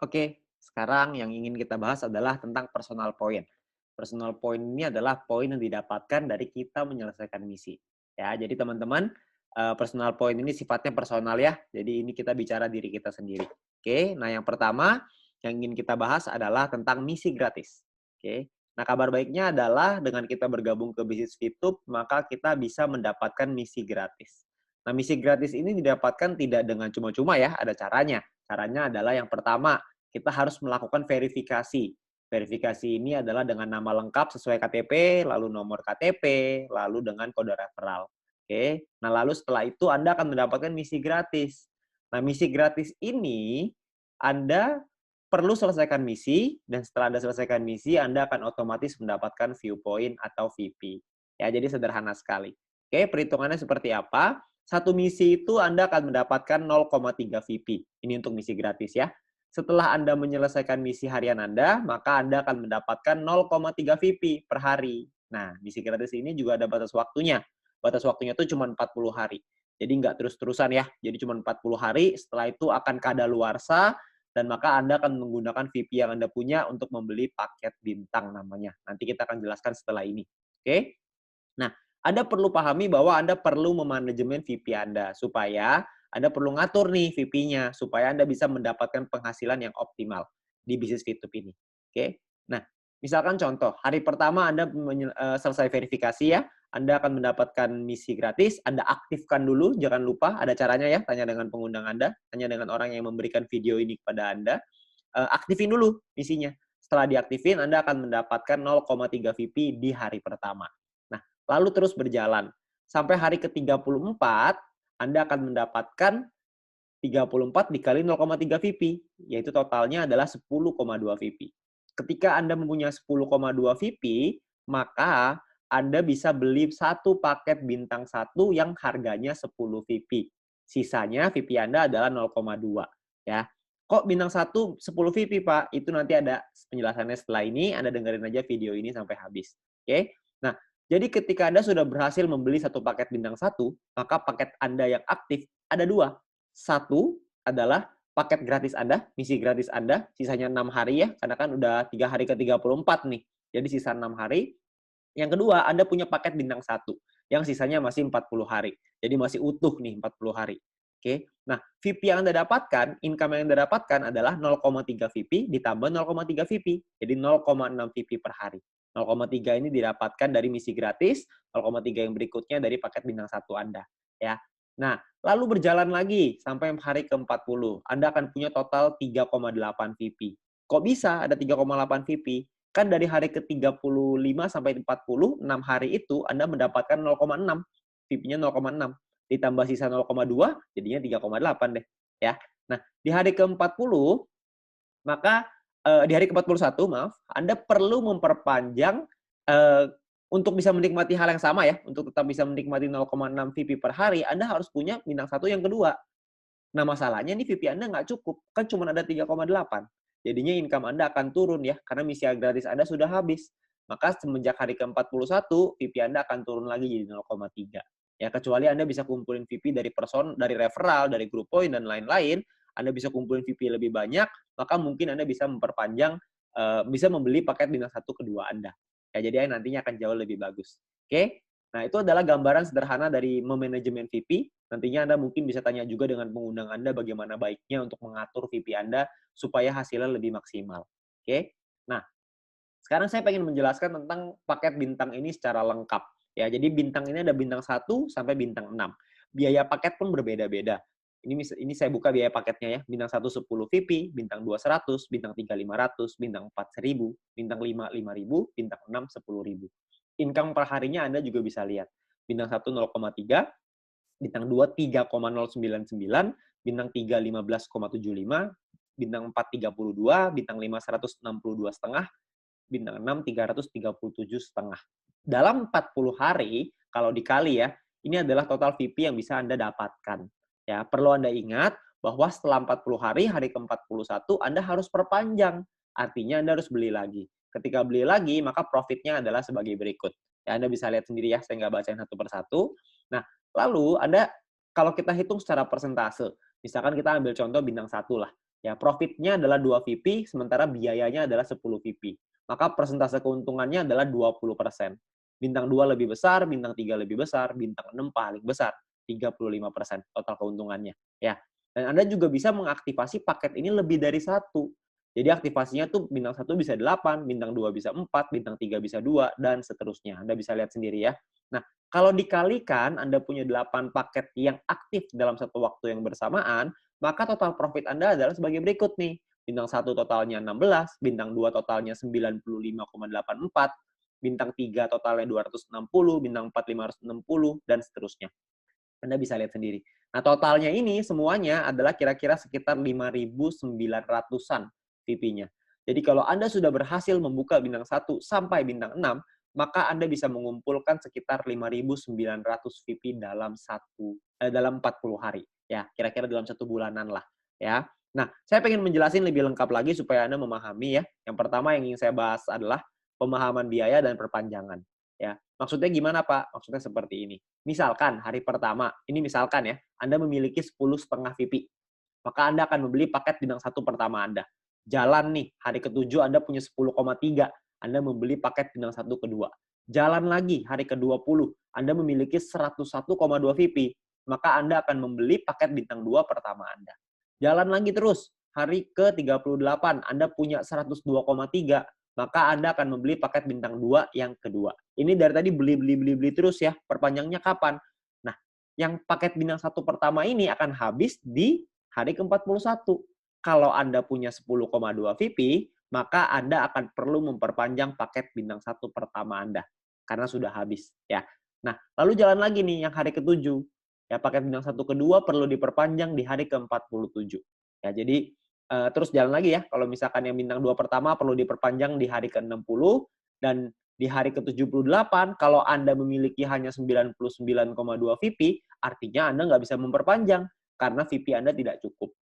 Oke, sekarang yang ingin kita bahas adalah tentang personal point. Personal point ini adalah poin yang didapatkan dari kita menyelesaikan misi. Ya, jadi teman-teman, personal point ini sifatnya personal ya. Jadi ini kita bicara diri kita sendiri. Oke, nah yang pertama yang ingin kita bahas adalah tentang misi gratis. Oke. Nah, kabar baiknya adalah dengan kita bergabung ke bisnis Fitup, maka kita bisa mendapatkan misi gratis. Nah, misi gratis ini didapatkan tidak dengan cuma-cuma ya, ada caranya. Caranya adalah yang pertama, kita harus melakukan verifikasi. Verifikasi ini adalah dengan nama lengkap sesuai KTP, lalu nomor KTP, lalu dengan kode referral. Oke. Nah, lalu setelah itu Anda akan mendapatkan misi gratis. Nah, misi gratis ini Anda perlu selesaikan misi dan setelah Anda selesaikan misi, Anda akan otomatis mendapatkan viewpoint atau VP. Ya, jadi sederhana sekali. Oke, perhitungannya seperti apa? Satu misi itu Anda akan mendapatkan 0,3 VP. Ini untuk misi gratis ya. Setelah Anda menyelesaikan misi harian Anda, maka Anda akan mendapatkan 0,3 VP per hari. Nah, misi gratis ini juga ada batas waktunya. Batas waktunya itu cuma 40 hari. Jadi nggak terus-terusan ya. Jadi cuma 40 hari, setelah itu akan kadaluarsa, dan maka Anda akan menggunakan VP yang Anda punya untuk membeli paket bintang namanya. Nanti kita akan jelaskan setelah ini. Oke? Nah, Anda perlu pahami bahwa Anda perlu memanajemen VP Anda supaya Anda perlu ngatur nih VP-nya supaya Anda bisa mendapatkan penghasilan yang optimal di bisnis Fitup ini. Oke. Nah, misalkan contoh, hari pertama Anda selesai verifikasi ya, Anda akan mendapatkan misi gratis, Anda aktifkan dulu, jangan lupa ada caranya ya, tanya dengan pengundang Anda, tanya dengan orang yang memberikan video ini kepada Anda, aktifin dulu misinya. Setelah diaktifin, Anda akan mendapatkan 0,3 VP di hari pertama. Nah, lalu terus berjalan. Sampai hari ke-34, Anda akan mendapatkan 34 dikali 0,3 VP, yaitu totalnya adalah 10,2 VP. Ketika Anda mempunyai 10,2 VP, maka Anda bisa beli satu paket bintang satu yang harganya 10 VP. Sisanya VP Anda adalah 0,2 ya. Kok bintang satu 10 VP, Pak? Itu nanti ada penjelasannya setelah ini, Anda dengerin aja video ini sampai habis. Oke? Nah, jadi ketika Anda sudah berhasil membeli satu paket bintang satu, maka paket Anda yang aktif ada dua. Satu adalah paket gratis Anda, misi gratis Anda, sisanya 6 hari ya, karena kan udah 3 hari ke-34 nih. Jadi sisa 6 hari. Yang kedua, Anda punya paket bintang satu, yang sisanya masih 40 hari. Jadi masih utuh nih 40 hari. Oke. Nah, VP yang Anda dapatkan, income yang Anda dapatkan adalah 0,3 VP ditambah 0,3 VP. Jadi 0,6 VP per hari. 0,3 ini didapatkan dari misi gratis, 0,3 yang berikutnya dari paket bintang satu Anda. Ya. Nah, lalu berjalan lagi sampai hari ke-40. Anda akan punya total 3,8 VP. Kok bisa ada 3,8 VP? Kan dari hari ke-35 sampai 40, 6 hari itu Anda mendapatkan 0,6. VP-nya 0,6. Ditambah sisa 0,2, jadinya 3,8 deh. Ya. Nah, di hari ke-40, maka di hari ke-41, maaf, Anda perlu memperpanjang eh, untuk bisa menikmati hal yang sama ya, untuk tetap bisa menikmati 0,6 VP per hari, Anda harus punya bintang satu yang kedua. Nah, masalahnya nih VP Anda nggak cukup, kan cuma ada 3,8. Jadinya income Anda akan turun ya, karena misi gratis Anda sudah habis. Maka semenjak hari ke-41, VP Anda akan turun lagi jadi 0,3. Ya, kecuali Anda bisa kumpulin VP dari referral, dari group point, dan lain-lain, Anda bisa kumpulin VP lebih banyak, maka mungkin Anda bisa memperpanjang, bisa membeli paket bintang satu kedua Anda. Ya, jadi nantinya akan jauh lebih bagus. Oke? Nah, itu adalah gambaran sederhana dari memanajemen VP. Nantinya Anda mungkin bisa tanya juga dengan pengundang Anda bagaimana baiknya untuk mengatur VP Anda supaya hasilnya lebih maksimal. Oke? Nah, sekarang saya pengen menjelaskan tentang paket bintang ini secara lengkap. Ya, jadi bintang ini ada bintang satu sampai bintang 6. Biaya paket pun berbeda-beda. Ini saya buka biaya paketnya ya. Bintang 1 10 VP, bintang 2 100, bintang 3 500, bintang 4 1000, bintang 5 5000, bintang 6 10.000. Income per harinya Anda juga bisa lihat. Bintang 1 0,3, bintang 2 3,099, bintang 3 15,75, bintang 4 32, bintang 5 162,5, bintang 6 337,5. Dalam 40 hari, kalau dikali ya, ini adalah total VP yang bisa Anda dapatkan. Ya, perlu Anda ingat bahwa setelah 40 hari, hari ke-41, Anda harus perpanjang. Artinya Anda harus beli lagi. Ketika beli lagi, maka profitnya adalah sebagai berikut. Ya, Anda bisa lihat sendiri ya, saya nggak bacain satu persatu. Nah, lalu Anda, kalau kita hitung secara persentase, misalkan kita ambil contoh bintang satu lah. Ya, profitnya adalah 2 VP, sementara biayanya adalah 10 VP. Maka persentase keuntungannya adalah 20%. Bintang 2 lebih besar, bintang 3 lebih besar, bintang 6 paling besar, 35% total keuntungannya. Ya. Dan Anda juga bisa mengaktifasi paket ini lebih dari satu. Jadi aktivasinya tuh bintang 1 bisa 8, bintang 2 bisa 4, bintang 3 bisa 2, dan seterusnya. Anda bisa lihat sendiri ya. Nah, kalau dikalikan Anda punya 8 paket yang aktif dalam satu waktu yang bersamaan, maka total profit Anda adalah sebagai berikut nih. Bintang 1 totalnya 16, bintang 2 totalnya 95,84, bintang 3 totalnya 260, bintang 4 560, dan seterusnya. Anda bisa lihat sendiri. Nah, totalnya ini semuanya adalah kira-kira sekitar 5.900-an VP-nya. Jadi kalau Anda sudah berhasil membuka bintang 1 sampai bintang 6, maka Anda bisa mengumpulkan sekitar 5.900 VP dalam 40 hari. Ya, kira-kira dalam 1 bulanan lah. Ya. Nah, saya pengen menjelaskan lebih lengkap lagi supaya Anda memahami ya. Yang pertama yang ingin saya bahas adalah pemahaman biaya dan perpanjangan. Ya, maksudnya gimana Pak? Maksudnya seperti ini. Misalkan hari pertama, ini misalkan ya, Anda memiliki 10,5 VP. Maka Anda akan membeli paket bintang 1 pertama Anda. Jalan nih, hari ke-7 Anda punya 10,3. Anda membeli paket bintang 1 kedua. Jalan lagi, hari ke-20, Anda memiliki 101,2 VP. Maka Anda akan membeli paket bintang 2 pertama Anda. Jalan lagi terus, hari ke-38, Anda punya 102,3. Maka Anda akan membeli paket bintang 2 yang kedua. Ini dari tadi beli terus ya. Perpanjangnya kapan? Nah, yang paket bintang 1 pertama ini akan habis di hari ke-41. Kalau Anda punya 10,2 VP, maka Anda akan perlu memperpanjang paket bintang 1 pertama Anda. Karena sudah habis. Ya. Nah, lalu jalan lagi nih yang hari ke-7. Ya, paket bintang 1 kedua perlu diperpanjang di hari ke-47. Ya, jadi terus jalan lagi ya, kalau misalkan yang bintang 2 pertama perlu diperpanjang di hari ke-60, dan di hari ke-78, kalau Anda memiliki hanya 99,2 VP, artinya Anda nggak bisa memperpanjang, karena VP Anda tidak cukup.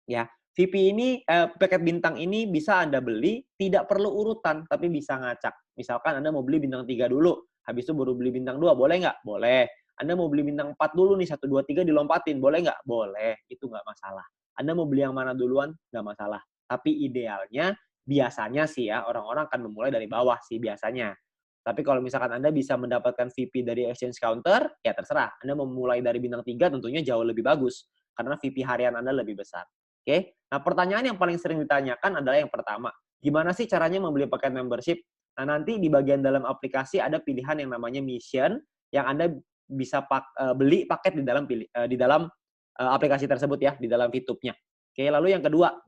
Ya, VP ini, paket bintang ini bisa Anda beli, tidak perlu urutan, tapi bisa ngacak. Misalkan Anda mau beli bintang 3 dulu, habis itu baru beli bintang 2, boleh nggak? Boleh. Anda mau beli bintang 4 dulu nih, 1, 2, 3 dilompatin, boleh nggak? Boleh, itu nggak masalah. Anda mau beli yang mana duluan, nggak masalah. Tapi idealnya, biasanya sih ya, orang-orang akan memulai dari bawah sih biasanya. Tapi kalau misalkan Anda bisa mendapatkan VP dari exchange counter, ya terserah. Anda mau mulai dari bintang 3 tentunya jauh lebih bagus. Karena VP harian Anda lebih besar. Oke? Nah, pertanyaan yang paling sering ditanyakan adalah yang pertama. Gimana sih caranya membeli paket membership? Nah, nanti di bagian dalam aplikasi ada pilihan yang namanya mission, yang Anda bisa beli paket di dalam aplikasi tersebut ya, di dalam VTube-nya. Oke, lalu yang kedua,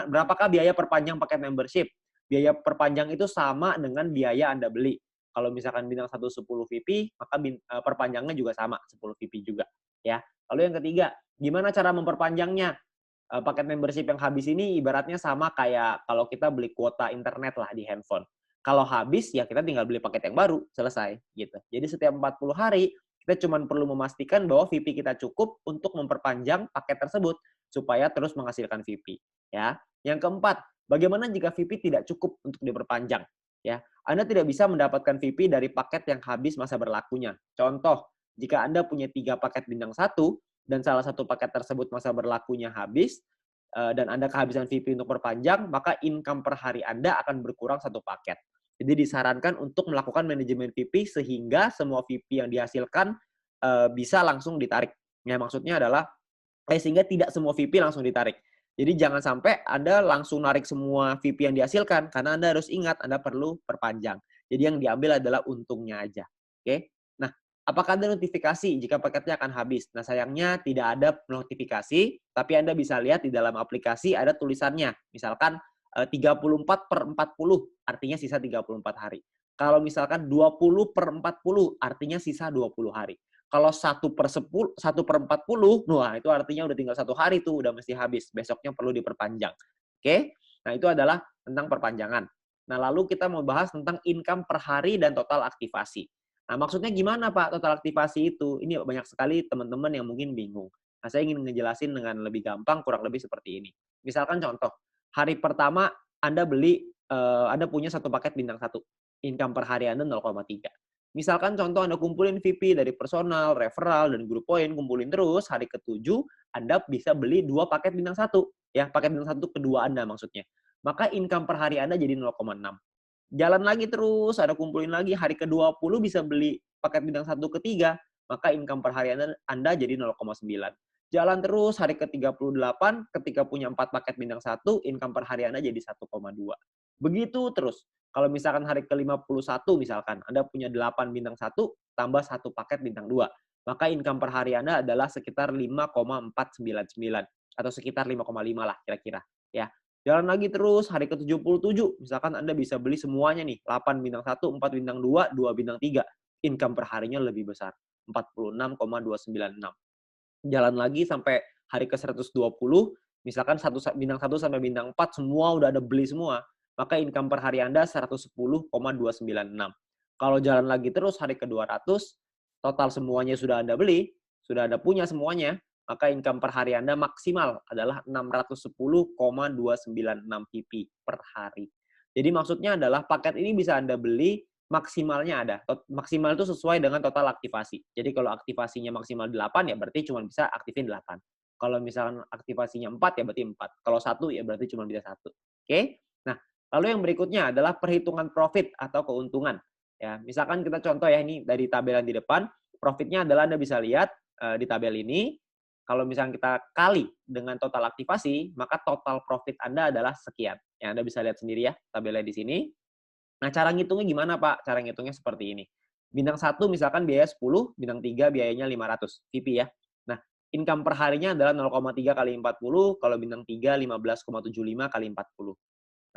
berapakah biaya perpanjang paket membership? Biaya perpanjang itu sama dengan biaya Anda beli. Kalau misalkan bintang 1 10 VP, maka perpanjangnya juga sama, 10 VP juga. Ya. Lalu yang ketiga, gimana cara memperpanjangnya? Paket membership yang habis ini ibaratnya sama kayak kalau kita beli kuota internet lah di handphone. Kalau habis, ya kita tinggal beli paket yang baru, selesai. Gitu. Jadi setiap 40 hari, kita cuma perlu memastikan bahwa VP kita cukup untuk memperpanjang paket tersebut, supaya terus menghasilkan VP. Ya. Yang keempat, bagaimana jika VP tidak cukup untuk diperpanjang? Ya, Anda tidak bisa mendapatkan VP dari paket yang habis masa berlakunya. Contoh, jika Anda punya 3 paket bintang 1, dan salah satu paket tersebut masa berlakunya habis, dan Anda kehabisan VP untuk perpanjang, maka income per hari Anda akan berkurang 1 paket. Jadi disarankan untuk melakukan manajemen VP sehingga semua VP yang dihasilkan bisa langsung ditarik. Ya, maksudnya adalah sehingga tidak semua VP langsung ditarik. Jadi jangan sampai Anda langsung narik semua VP yang dihasilkan, karena Anda harus ingat Anda perlu perpanjang. Jadi yang diambil adalah untungnya aja. Oke? Nah, apakah ada notifikasi jika paketnya akan habis? Nah, sayangnya tidak ada notifikasi, tapi Anda bisa lihat di dalam aplikasi ada tulisannya. Misalkan 34/40, artinya sisa 34 hari. Kalau misalkan 20/40, artinya sisa 20 hari. Kalau 1/40, wah itu artinya udah tinggal 1 hari tuh, udah mesti habis. Besoknya perlu diperpanjang. Oke? Nah, itu adalah tentang perpanjangan. Nah, lalu kita mau bahas tentang income per hari dan total aktivasi. Nah, maksudnya gimana Pak total aktivasi itu? Ini banyak sekali teman-teman yang mungkin bingung. Nah, saya ingin ngejelasin dengan lebih gampang, kurang lebih seperti ini. Misalkan contoh, hari pertama Anda punya 1 paket bintang 1. Income per hari Anda 0,3. Misalkan contoh Anda kumpulin VP dari personal, referral, dan grup poin, kumpulin terus, hari ke-7 Anda bisa beli 2 paket bintang 1. ya, paket bintang 1 kedua Anda maksudnya. Maka income per hari Anda jadi 0,6. Jalan lagi terus, ada kumpulin lagi, hari ke-20 bisa beli paket bintang 1 ketiga, maka income per hari Anda jadi 0,9. Jalan terus, hari ke-38, ketika punya 4 paket bintang 1, income per hari Anda jadi 1,2. Begitu terus. Kalau misalkan hari ke-51 misalkan, Anda punya 8 bintang 1, tambah 1 paket bintang 2, maka income per hari Anda adalah sekitar 5,499 atau sekitar 5,5 lah kira-kira, ya. Jalan lagi terus, hari ke-77, misalkan Anda bisa beli semuanya nih, 8 bintang 1, 4 bintang 2, 2 bintang 3. Income per harinya lebih besar, 46,296. Jalan lagi sampai hari ke-120, misalkan bintang 1 sampai bintang 4 semua udah ada beli semua, maka income per hari Anda 110,296. Kalau jalan lagi terus hari ke-200, total semuanya sudah Anda beli, sudah Anda punya semuanya, maka income per hari Anda maksimal adalah 610,296 PP per hari. Jadi maksudnya adalah paket ini bisa Anda beli maksimalnya ada. Maksimal itu sesuai dengan total aktivasi. Jadi kalau aktivasinya maksimal 8 ya berarti cuma bisa aktifin 8. Kalau misalkan aktivasinya 4 ya berarti 4. Kalau 1 ya berarti cuma bisa 1. Oke? Nah, lalu yang berikutnya adalah perhitungan profit atau keuntungan. Ya, misalkan kita contoh ya ini dari tabel yang di depan, profitnya adalah Anda bisa lihat di tabel ini, kalau misalnya kita kali dengan total aktivasi, maka total profit Anda adalah sekian. Ya, Anda bisa lihat sendiri ya tabelnya di sini. Nah, cara ngitungnya gimana, Pak? Cara ngitungnya seperti ini. Bintang 1 misalkan biaya 10, bintang 3 biayanya 500 VP ya. Nah, income per harinya adalah 0,3 kali 40, kalau bintang 3 15,75 kali 40.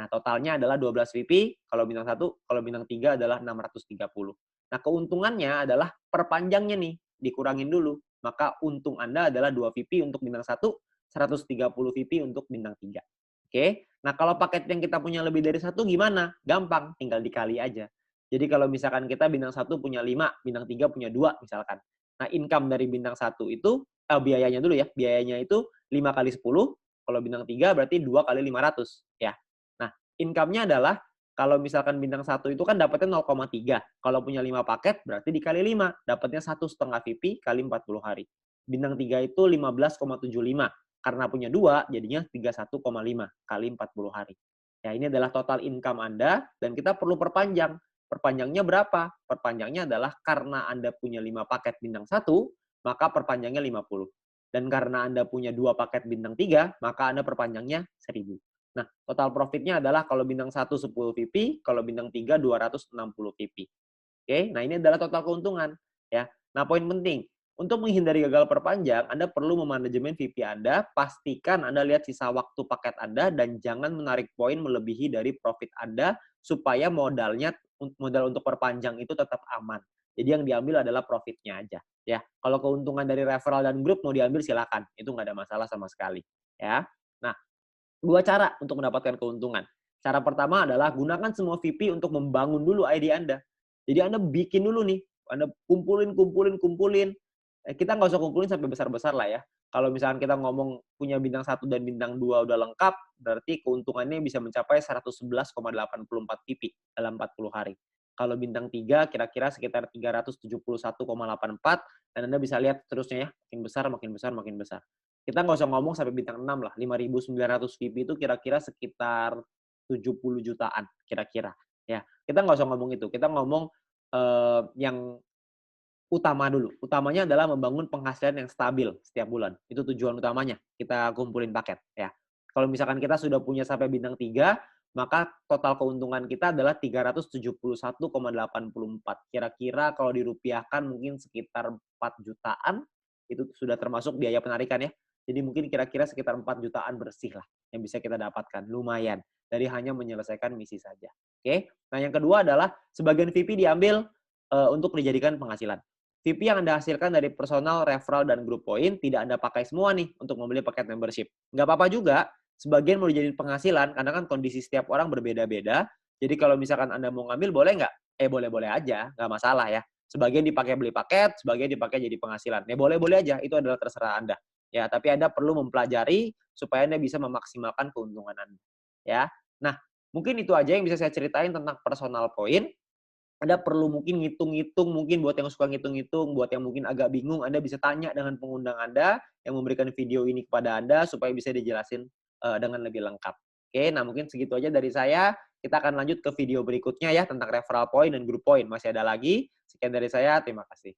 Nah, totalnya adalah 12 VP, kalau bintang 1, kalau bintang 3 adalah 630. Nah, keuntungannya adalah perpanjangnya nih, dikurangin dulu. Maka untung Anda adalah 2 VP untuk bintang 1, 130 VP untuk bintang 3. Oke. Nah, kalau paket yang kita punya lebih dari 1 gimana? Gampang, tinggal dikali aja. Jadi kalau misalkan kita bintang 1 punya 5, bintang 3 punya 2 misalkan. Nah, income dari bintang 1 itu, biayanya dulu ya, biayanya itu 5 kali 10, kalau bintang 3 berarti 2 kali 500 ya. Nah, income-nya adalah kalau misalkan bintang 1 itu kan dapatnya 0,3. Kalau punya 5 paket berarti dikali 5, dapatnya 1,5 VP kali 40 hari. Bintang 3 itu 15,75. Karena punya 2, jadinya 31,5 kali 40 hari. Ya, ini adalah total income Anda dan kita perlu perpanjang. Perpanjangnya berapa? Perpanjangnya adalah karena Anda punya 5 paket bintang 1, maka perpanjangnya 50. Dan karena Anda punya 2 paket bintang 3, maka Anda perpanjangnya 1000. Nah, total profitnya adalah kalau bintang 1 10 VP, kalau bintang 3 260 VP. Oke, nah ini adalah total keuntungan ya. Nah, poin penting, untuk menghindari gagal perpanjang, Anda perlu memanajemen VP Anda, pastikan Anda lihat sisa waktu paket Anda dan jangan menarik poin melebihi dari profit Anda supaya modal untuk perpanjang itu tetap aman. Jadi yang diambil adalah profitnya aja ya. Kalau keuntungan dari referral dan grup mau diambil silakan, itu nggak ada masalah sama sekali ya. Nah, dua cara untuk mendapatkan keuntungan. Cara pertama adalah gunakan semua VP untuk membangun dulu ID Anda. Jadi Anda bikin dulu nih, Anda kumpulin. Kita nggak usah kumpulin sampai besar-besar lah ya. Kalau misalkan kita ngomong punya bintang 1 dan bintang 2 udah lengkap, berarti keuntungannya bisa mencapai 111,84 VP dalam 40 hari. Kalau bintang 3 kira-kira sekitar 371,84 dan Anda bisa lihat terusnya ya, makin besar, makin besar, makin besar. Kita nggak usah ngomong sampai bintang 6 lah, 5.900 VP itu kira-kira sekitar 70 jutaan kira-kira. Ya, kita nggak usah ngomong itu, kita ngomong yang utama dulu. Utamanya adalah membangun penghasilan yang stabil setiap bulan. Itu tujuan utamanya, kita kumpulin paket ya. Kalau misalkan kita sudah punya sampai bintang 3, maka total keuntungan kita adalah 371,84. Kira-kira kalau dirupiahkan mungkin sekitar 4 jutaan, itu sudah termasuk biaya penarikan ya. Jadi mungkin kira-kira sekitar 4 jutaan bersih lah yang bisa kita dapatkan. Lumayan. Dari hanya menyelesaikan misi saja. Oke. Nah, yang kedua adalah sebagian VP diambil untuk dijadikan penghasilan. VP yang Anda hasilkan dari personal, referral, dan group point tidak Anda pakai semua nih untuk membeli paket membership. Nggak apa-apa juga, sebagian mau dijadiin penghasilan, karena kan kondisi setiap orang berbeda-beda. Jadi kalau misalkan Anda mau ngambil, boleh nggak? Boleh-boleh aja, nggak masalah ya. Sebagian dipakai beli paket, sebagian dipakai jadi penghasilan. Boleh-boleh aja, itu adalah terserah Anda. Ya, tapi Anda perlu mempelajari supaya Anda bisa memaksimalkan keuntungan Anda. Ya, nah mungkin itu aja yang bisa saya ceritain tentang personal point. Anda perlu mungkin ngitung-ngitung, mungkin buat yang suka ngitung-ngitung, buat yang mungkin agak bingung, Anda bisa tanya dengan pengundang Anda yang memberikan video ini kepada Anda supaya bisa dijelasin dengan lebih lengkap. Oke, nah mungkin segitu aja dari saya. Kita akan lanjut ke video berikutnya ya tentang referral point dan group point. Masih ada lagi. Sekian dari saya, terima kasih.